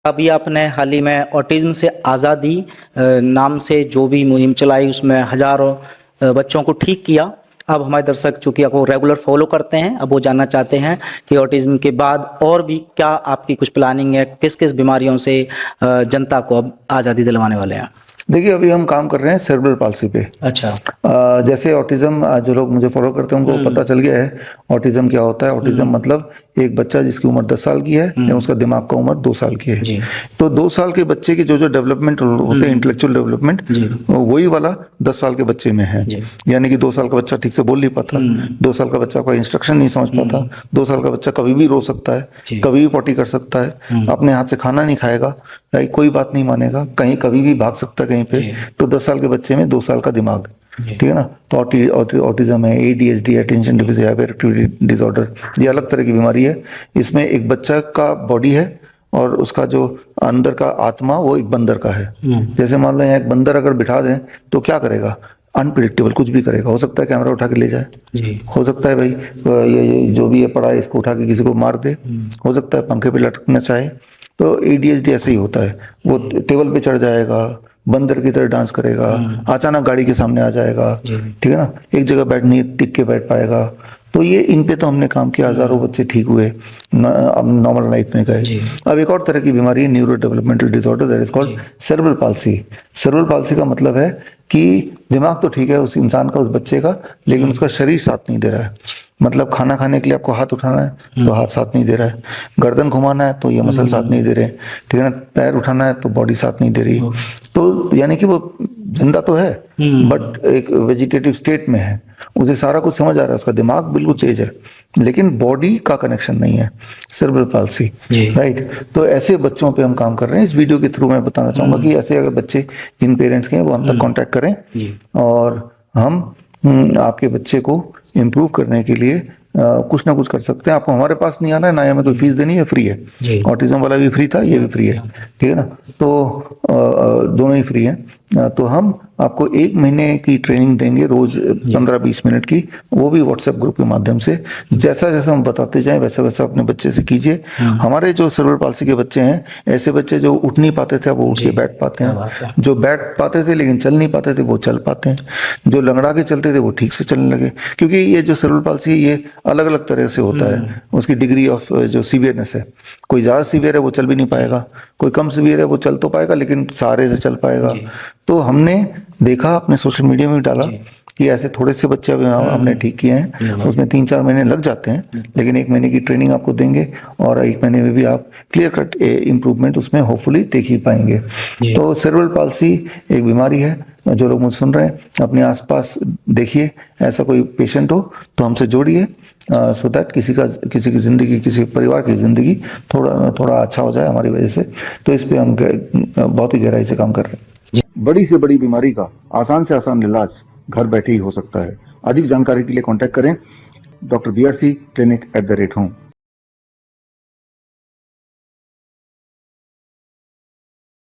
अभी आपने हाल ही में ऑटिज्म से आज़ादी नाम से जो भी मुहिम चलाई उसमें हजारों बच्चों को ठीक किया। अब हमारे दर्शक चूंकि आपको रेगुलर फॉलो करते हैं, अब वो जानना चाहते हैं कि ऑटिज्म के बाद और भी क्या आपकी कुछ प्लानिंग है, किस किस बीमारियों से जनता को अब आज़ादी दिलवाने वाले हैं। देखिए, अभी हम काम कर रहे हैं सेरेब्रल पाल्सी पे। अच्छा। जैसे ऑटिज्म, जो लोग मुझे फॉलो करते हैं उनको पता चल गया है ऑटिज्म क्या होता है। ऑटिज्म मतलब एक बच्चा जिसकी उम्र 10 साल की है या उसका दिमाग का उम्र 2 साल की है। तो 2 साल के बच्चे के जो जो डेवलपमेंट होते हैं, इंटेलेक्चुअल डेवलपमेंट, वही वाला 10 साल के बच्चे में है। यानी कि 2 साल का बच्चा ठीक से बोल नहीं पाता, 2 साल का बच्चा कोई इंस्ट्रक्शन नहीं समझ पाता, 2 साल का बच्चा कभी भी रो सकता है, कभी भी पॉटी कर सकता है, अपने हाथ से खाना नहीं खाएगा, राइट, कोई बात नहीं मानेगा, कहीं कभी भी भाग सकता है कहीं पे। तो 10 साल के बच्चे में 2 साल का दिमाग, ठीक है ना। तो ऑटिज्म है, ADHD, attention deficit hyper activity disorder, ये अलग तरह की बीमारी है। इसमें एक बच्चा का बॉडी है और उसका जो अंदर का आत्मा वो एक बंदर का है। जैसे मान लो यहाँ एक बंदर अगर बिठा दें तो क्या करेगा, अनप्रिडिक्टेबल कुछ भी करेगा। हो सकता है कैमरा उठा के ले जाए, हो सकता है भाई ये जो भी है पड़ा है इसको उठा के किसी को मार दे, हो सकता है पंखे पे लटकना चाहे। तो ADHD ऐसे ही होता है, वो टेबल पे चढ़ जाएगा, बंदर की तरह डांस करेगा, अचानक गाड़ी के सामने आ जाएगा, ठीक है ना, एक जगह बैठ नहीं टिक के बैठ पाएगा। तो ये इन पे तो हमने काम किया, हजारों बच्चे ठीक हुए, अब नॉर्मल लाइफ में गए। अब एक और तरह की बीमारी है, neuro developmental disorder, that is called cerebral palsy. Cerebral palsy का मतलब है कि दिमाग तो ठीक है उस इंसान का, उस बच्चे का, लेकिन उसका शरीर साथ नहीं दे रहा है। मतलब खाना खाने के लिए आपको हाथ उठाना है तो हाथ साथ नहीं दे रहा है, गर्दन घुमाना है तो ये मसल साथ नहीं दे रहे, ठीक है ना, पैर उठाना है तो बॉडी साथ नहीं दे रही। तो यानी कि वो जिंदा तो है बट एक वेजिटेटिव स्टेट में है, उसे सारा कुछ समझ आ रहा है, उसका दिमाग बिल्कुल तेज है लेकिन बॉडी का कनेक्शन नहीं है, सेरेब्रल पाल्सी, राइट। तो ऐसे बच्चों पे हम काम कर रहे हैं। इस वीडियो के थ्रू मैं बताना चाहूंगा कि ऐसे अगर बच्चे जिन पेरेंट्स के हैं वो हम तक कांटेक्ट करें और हम आपके बच्चे को इम्प्रूव करने के लिए कुछ ना कुछ कर सकते हैं। आपको हमारे पास नहीं आना है, ना हमें कोई फीस देनी है, फ्री है। ऑटिज्म वाला भी फ्री था, ये भी फ्री है, ठीक है ना। तो दोनों ही फ्री हैं। तो हम आपको 1 महीने की ट्रेनिंग देंगे, रोज 15-20 मिनट की, वो भी व्हाट्सएप ग्रुप के माध्यम से। जैसा जैसा हम बताते जाएं वैसा वैसा अपने बच्चे से कीजिए। हमारे जो सेरेब्रल पाल्सी के बच्चे हैं, ऐसे बच्चे जो उठ नहीं पाते थे वो उठ के बैठ पाते हैं, जो बैठ पाते थे लेकिन चल नहीं पाते थे वो चल पाते हैं, जो लंगड़ा के चलते थे वो ठीक से चलने लगे। क्योंकि ये जो सेरेब्रल पाल्सी है ये अलग अलग तरह से होता है, उसकी डिग्री ऑफ जो सीवियरनेस है। कोई ज़्यादा सीवियर है वो चल भी नहीं पाएगा, कोई कम सीवियर है वो चल तो पाएगा लेकिन सहारे से चल पाएगा। तो हमने देखा, अपने सोशल मीडिया में भी डाला कि ऐसे थोड़े से बच्चे अभी हमने ठीक किए हैं, उसमें 3-4 महीने लग जाते हैं, लेकिन 1 महीने की ट्रेनिंग आपको देंगे और 1 महीने में भी आप क्लियर कट इम्प्रूवमेंट उसमें होपफुली देख ही पाएंगे। तो सेरेब्रल पाल्सी एक बीमारी है, जो लोग मुझे सुन रहे हैं अपने आसपास देखिए, ऐसा कोई पेशेंट हो तो हमसे जोड़िए, सो दैट किसी की ज़िंदगी, किसी परिवार की ज़िंदगी थोड़ा अच्छा हो जाए हमारी वजह से। तो इस पे हम बहुत ही गहराई से काम कर रहे हैं। बड़ी से बड़ी बीमारी का आसान से आसान इलाज घर बैठे ही हो सकता है। अधिक जानकारी के लिए कांटेक्ट करें Dr. BRC Clinic @ home।